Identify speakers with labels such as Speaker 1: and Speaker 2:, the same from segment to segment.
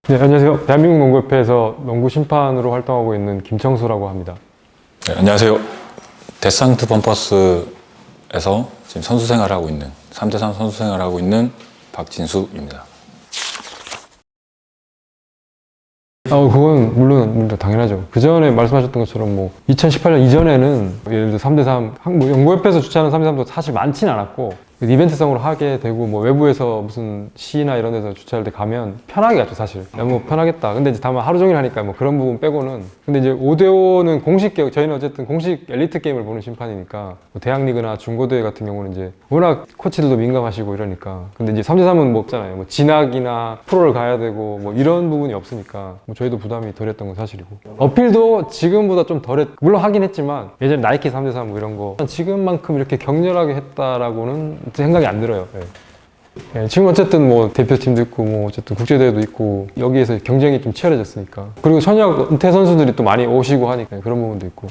Speaker 1: 네, 안녕하세요. 대한민국 농구협회에서 농구 심판으로 활동하고 있는 김청수라고 합니다.
Speaker 2: 네, 안녕하세요. 데상트 범퍼스에서 지금 선수 생활을 하고 있는 3대3 선수 생활을 하고 있는 박진수입니다.
Speaker 1: 그건 물론 당연하죠. 그 전에 말씀하셨던 것처럼 2018년 이전에는 예를 들어 3대3, 농구협회에서 주최하는 3대3도 사실 많진 않았고, 이벤트성으로 하게 되고, 외부에서 무슨 시나 이런 데서 주최할 때 가면 편하게 갔죠, 사실. 너무 편하겠다. 근데 이제 다만 하루 종일 하니까 그런 부분 빼고는. 근데 이제 5대5는 공식 게임, 저희는 어쨌든 공식 엘리트 게임을 보는 심판이니까, 대학리그나 중고대회 같은 경우는 이제 워낙 코치들도 민감하시고 이러니까. 근데 이제 3대3은 없잖아요. 진학이나 프로를 가야 되고, 이런 부분이 없으니까, 저희도 부담이 덜했던 건 사실이고. 어필도 지금보다 좀 물론 하긴 했지만, 예전에 나이키 3대3 이런 거, 지금만큼 이렇게 격렬하게 했다라고는 생각이 안 들어요. 네. 지금 어쨌든 대표팀도 있고 어쨌든 국제대회도 있고 여기에서 경쟁이 좀 치열해졌으니까, 그리고 현역 은퇴 선수들이 또 많이 오시고 하니까 그런 부분도 있고.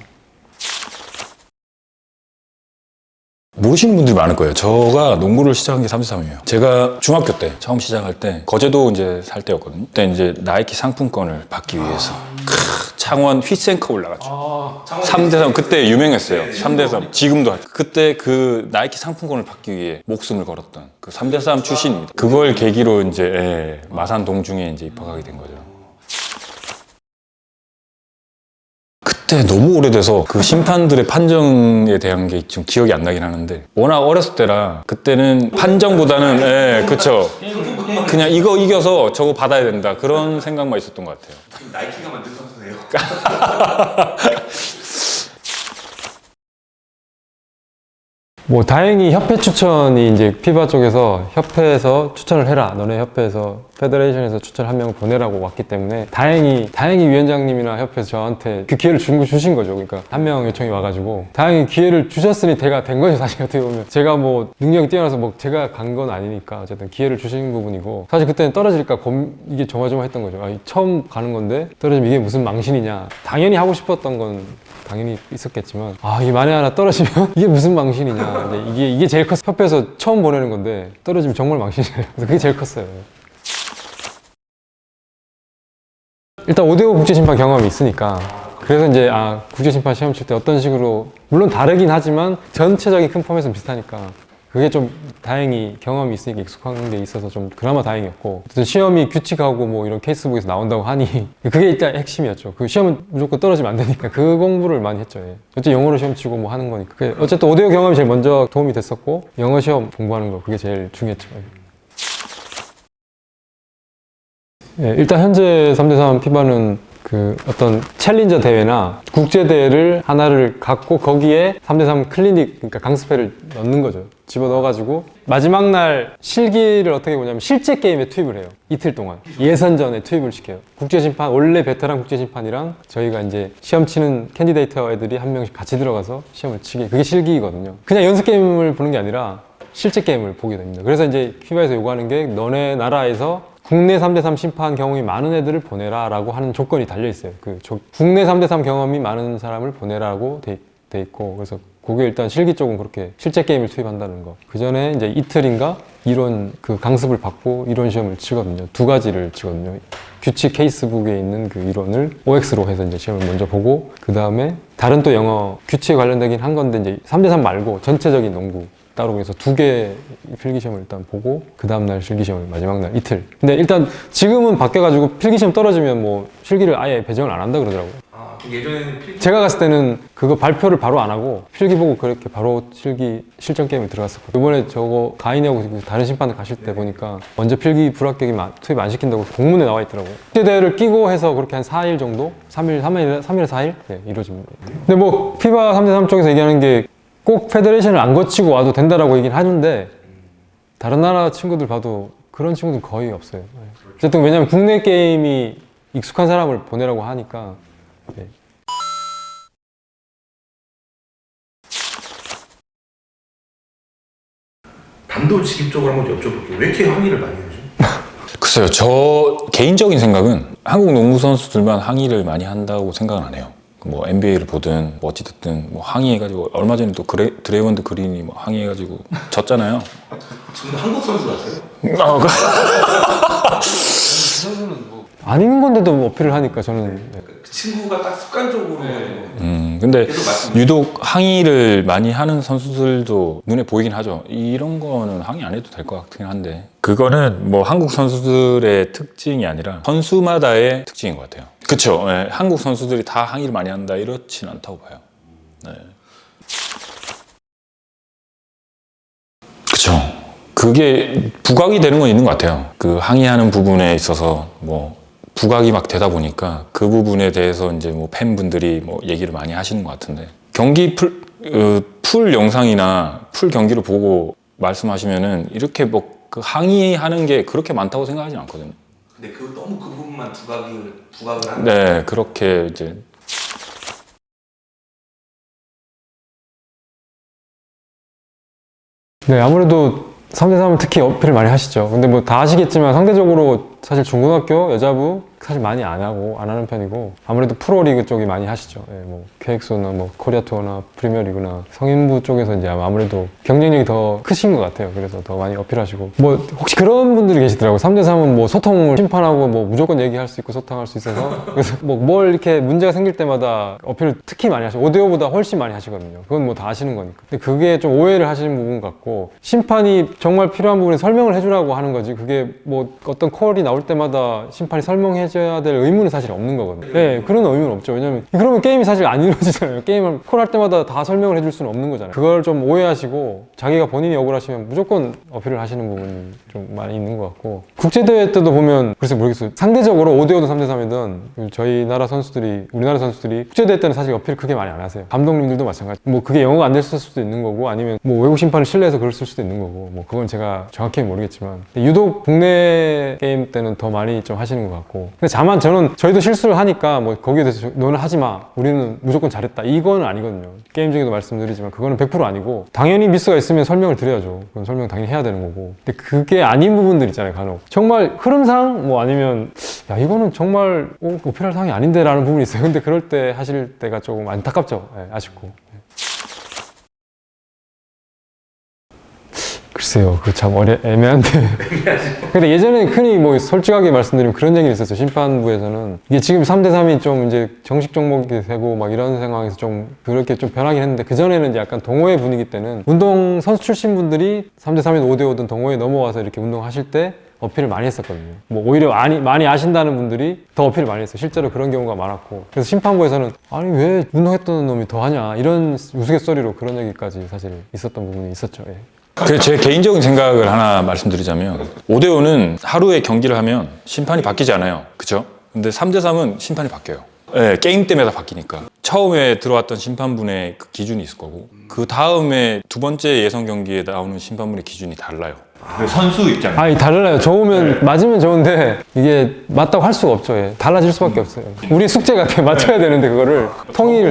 Speaker 2: 모르시는 분들이 많을 거예요. 제가 농구를 시작한 게 3대3이에요. 제가 중학교 때 처음 시작할 때 거제도 이제 살 때였거든요. 그때 이제 나이키 상품권을 받기 위해서 창원 휘센커 올라갔죠. 3대3 그때 유명했어요. 3대3 지금도 하죠. 그때 그 나이키 상품권을 받기 위해 목숨을 걸었던 그 3대3 출신입니다. 그걸 계기로 이제 마산 동중에 이제 입학하게 된 거죠. 그때 너무 오래돼서 그 심판들의 판정에 대한 게 좀 기억이 안 나긴 하는데, 워낙 어렸을 때라 그때는 판정보다는 그쵸, 그냥 이거 이겨서 저거 받아야 된다 그런 생각만 있었던 것 같아요.
Speaker 3: 나이키가 만든 선수네요.
Speaker 1: 다행히 협회 추천이 이제 피바 쪽에서 협회에서 추천을 해라. 너네 협회에서 페더레이션에서 추천 한 명을 보내라고 왔기 때문에 다행히 위원장님이나 협회에서 저한테 그 기회를 주신 거죠. 그러니까 한 명 요청이 와가지고 다행히 기회를 주셨으니 대가 된 거죠. 사실 어떻게 보면 제가 능력이 뛰어나서 제가 간 건 아니니까 어쨌든 기회를 주신 부분이고, 사실 그때는 떨어질까 이게 조마조마했던 거죠. 처음 가는 건데 떨어지면 이게 무슨 망신이냐. 당연히 하고 싶었던 건 당연히 있었겠지만, 이게 만에 하나 떨어지면 이게 무슨 망신이냐. 이게 제일 컸어요. 협회에서 처음 보내는 건데 떨어지면 정말 망신이에요. 그래서 그게 제일 컸어요. 일단 5대5 국제심판 경험이 있으니까, 그래서 이제 국제심판 시험 칠 때 어떤 식으로, 물론 다르긴 하지만 전체적인 큰 폼에서는 비슷하니까 그게 좀 다행히 경험이 있으니까 익숙한 게 있어서 좀 그나마 다행이었고, 어쨌든 시험이 규칙하고 이런 케이스북에서 나온다고 하니 그게 일단 핵심이었죠. 그 시험은 무조건 떨어지면 안 되니까 그 공부를 많이 했죠. 어쨌든 영어로 시험 치고 하는 거니까. 어쨌든 5대5 경험이 제일 먼저 도움이 됐었고, 영어 시험 공부하는 거 그게 제일 중요했죠. 일단 현재 3대3 피바는 그 어떤 챌린저 대회나 국제 대회를 하나를 갖고 거기에 3대3 클리닉, 그러니까 강습회를 넣는 거죠. 집어넣어가지고 마지막 날 실기를 어떻게 보냐면 실제 게임에 투입을 해요. 이틀 동안 예선전에 투입을 시켜요. 국제심판, 원래 베테랑 국제심판이랑 저희가 이제 시험 치는 캔디데이터 애들이 한 명씩 같이 들어가서 시험을 치게, 그게 실기거든요. 그냥 연습 게임을 보는 게 아니라 실제 게임을 보게 됩니다. 그래서 이제 피바에서 요구하는 게, 너네 나라에서 국내 3대3 심판 경험이 많은 애들을 보내라 라고 하는 조건이 달려있어요. 국내 3대3 경험이 많은 사람을 보내라고 돼 있고, 그래서 그게 일단 실기 쪽은 그렇게 실제 게임을 투입한다는 거. 그 전에 이제 이틀인가 이론 강습을 받고 이론 시험을 치거든요. 2가지를 치거든요. 규칙 케이스북에 있는 그 이론을 OX로 해서 이제 시험을 먼저 보고, 그 다음에 다른 또 영어 규칙에 관련되긴 한 건데 이제 3대3 말고 전체적인 농구 따로 해서 2개 필기시험을 일단 보고, 그 다음날 실기시험을 마지막 날 이틀. 근데 일단 지금은 바뀌어가지고 필기시험 떨어지면 실기를 아예 배정을 안 한다 그러더라고요.
Speaker 3: 예전에는
Speaker 1: 제가 갔을 때는 그거 발표를 바로 안 하고 필기 보고 그렇게 바로 실전 게임에 들어갔었거든요. 이번에 저거 가인하고 다른 심판들 가실 때 보니까 먼저 필기 불합격이 투입 안 시킨다고 공문에 나와 있더라고요. 국제대회를 끼고 해서 그렇게 한 4일 정도? 3일에서 4일? 네, 이루어집니다. 근데 피바 3대3 쪽에서 얘기하는 게 꼭 페더레이션을 안 거치고 와도 된다라고 얘기는 하는데, 다른 나라 친구들 봐도 그런 친구들 거의 없어요. 어쨌든 왜냐면 국내 게임이 익숙한 사람을 보내라고 하니까. 네.
Speaker 3: 단도직입 쪽으로 한번 여쭤볼게요. 왜 이렇게 항의를 많이 해요?
Speaker 2: 글쎄요, 저 개인적인 생각은 한국 농구 선수들만 항의를 많이 한다고 생각은 안 해요. NBA를 보든 어찌됐든 항의해가지고, 얼마 전에 또 드레이먼드 그린이 항의해가지고 졌잖아요.
Speaker 3: 지금 한국 선수 같아요?
Speaker 1: 그 선수는 아닌 건데도 어필을 하니까 저는
Speaker 3: 그 친구가 딱 습관적으로
Speaker 2: 근데
Speaker 3: 계속 말씀.
Speaker 2: 유독 항의를 많이 하는 선수들도 눈에 보이긴 하죠. 이런 거는 항의 안 해도 될 것 같긴 한데 그거는 뭐 한국 선수들의 특징이 아니라 선수마다의 특징인 것 같아요. 그쵸? 예, 한국 선수들이 다 항의를 많이 한다 이렇진 않다고 봐요. 네. 그쵸? 그게 부각이 되는 건 있는 것 같아요. 그 항의하는 부분에 있어서 뭐 부각이 막 되다 보니까 그 부분에 대해서 이제 뭐 팬분들이 뭐 얘기를 많이 하시는 것 같은데 경기 풀 영상이나 풀 경기를 보고 말씀하시면은 이렇게 뭐 그 항의하는 게 그렇게 많다고 생각하진 않거든요.
Speaker 3: 근데 그 너무 그 부분만 부각을 하는.
Speaker 2: 네, 그렇게 이제
Speaker 1: 네, 아무래도 3대3은 특히 어필을 많이 하시죠. 근데 뭐 다 아시겠지만 상대적으로 사실 중고등학교 여자부 사실 많이 안 하는 편이고 아무래도 프로리그 쪽이 많이 하시죠. 예, 뭐 KX나 뭐 코리아 투어나 프리미어리그나 성인부 쪽에서 이제 아무래도 경쟁력이 더 크신 것 같아요. 그래서 더 많이 어필하시고 뭐 혹시 그런 분들이 계시더라고요. 3대3은 뭐 소통을 심판하고 뭐 무조건 얘기할 수 있고 소통할 수 있어서 그래서 뭐 뭘 이렇게 문제가 생길 때마다 어필을 특히 많이 하시고 5대5보다 훨씬 많이 하시거든요. 그건 뭐 다 아시는 거니까. 근데 그게 좀 오해를 하시는 부분 같고 심판이 정말 필요한 부분에 설명을 해주라고 하는 거지 그게 뭐 어떤 콜이 나올 때마다 심판이 설명해줘야 될 의무는 사실 없는 거거든요. 네, 그런 의무는 없죠. 왜냐면 그러면 게임이 사실 안 이루어지잖아요. 게임을 콜할 때마다 다 설명을 해줄 수는 없는 거잖아요. 그걸 좀 오해하시고 자기가 본인이 억울하시면 무조건 어필을 하시는 부분이 좀 많이 있는 것 같고 국제대회 때도 보면 글쎄 모르겠어요. 상대적으로 5대5든 3대3이든 저희 나라 선수들이 우리나라 선수들이 국제대회 때는 사실 어필 크게 많이 안 하세요. 감독님들도 마찬가지. 뭐 그게 영어가 안 됐을 수도 있는 거고 아니면 뭐 외국 심판을 신뢰해서 그랬을 수도 있는 거고 뭐 그건 제가 정확히는 모르겠지만 유독 국내 게임 때는 더 많이 좀 하시는 것 같고 근데 다만 저희도 실수를 하니까 뭐 거기에 대해서 너는 하지 마 우리는 무조건 잘했다 이건 아니거든요. 게임 중에도 말씀드리지만 그거는 100% 아니고 당연히 미스가 있으면 설명을 드려야죠. 그건 설명 당연히 해야 되는 거고 근데 그게 아닌 부분들 있잖아요. 간혹 정말 흐름상 뭐 아니면 야 이거는 정말 어필할 상황이 아닌데 라는 부분이 있어요. 근데 그럴 때 하실 때가 조금 안타깝죠. 네, 아쉽고 글쎄요, 그 참 애매한데. 근데 예전에 흔히 뭐 솔직하게 말씀드리면 그런 얘기가 있었어요. 심판부에서는 이게 지금 3대3이 좀 이제 정식 종목이 되고 막 이런 상황에서 좀 그렇게 좀 변하긴 했는데 그전에는 이제 약간 동호회 분위기 때는 운동 선수 출신 분들이 3대3이든 5대5든 동호회에 넘어와서 이렇게 운동하실 때 어필을 많이 했었거든요. 뭐 오히려 많이 아신다는 분들이 더 어필을 많이 했어요. 실제로 그런 경우가 많았고 그래서 심판부에서는 아니 왜 운동했던 놈이 더 하냐 이런 우스갯소리로 그런 얘기까지 사실 있었던 부분이 있었죠. 예.
Speaker 2: 제 개인적인 생각을 하나 말씀드리자면 5대5는 하루에 경기를 하면 심판이 바뀌지 않아요. 그쵸? 근데 3대3은 심판이 바뀌어요. 네, 게임 때마다 바뀌니까 처음에 들어왔던 심판분의 그 기준이 있을 거고 그 다음에 두 번째 예선 경기에 나오는 심판분의 기준이 달라요.
Speaker 4: 그 선수 입장.
Speaker 1: 아니 달라요. 좋으면 맞으면 좋은데 이게 맞다고 할 수가 없죠. 예. 달라질 수밖에 없어요. 우리 숙제 같아 맞춰야 되는데 그거를 통일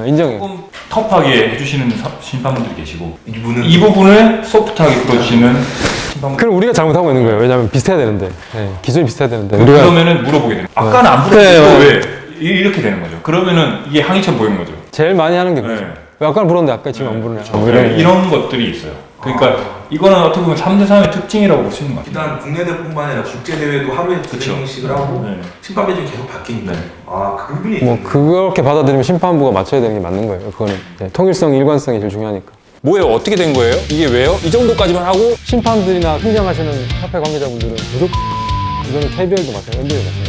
Speaker 1: 인정해요.
Speaker 4: 조금 터프하게 해주시는 심판분들이 계시고
Speaker 3: 이분은
Speaker 4: 이 부분을 소프트하게 풀어주시는 심판분.
Speaker 1: 그럼 우리가 잘못하고 있는 거예요. 왜냐하면 비슷해야 되는데 기준이 비슷해야 되는데 우리가
Speaker 4: 그러면은 물어보게 돼요. 아까는 안 불었는데 왜 이렇게 되는 거죠? 그러면은 이게 항의처럼 보이는 거죠.
Speaker 1: 제일 많이 하는 게 그거죠.
Speaker 4: 네.
Speaker 1: 왜 아까는 불었는데 아까 지금 안 부르냐. 뭐
Speaker 4: 네, 이런 것들이 있어요. 그러니까 이거는 어떻게 보면 3대3의 특징이라고 볼 수 있는 것 같아요.
Speaker 3: 일단 국내대뿐만 아니라 국제대회도 하루에 두 번씩을 하고
Speaker 4: 네.
Speaker 3: 심판 배정이 계속 바뀌니까 그 부분이
Speaker 1: 뭐 그렇게 받아들이면 심판부가 맞춰야 되는 게 맞는 거예요. 그거는 통일성, 일관성이 제일 중요하니까.
Speaker 2: 뭐예요? 어떻게 된 거예요? 이게 왜요? 이 정도까지만 하고
Speaker 1: 심판들이나 흥정하시는 협회 관계자분들은 무조건 이거는 KBL도 마찬가지고 NBA도 마찬가지고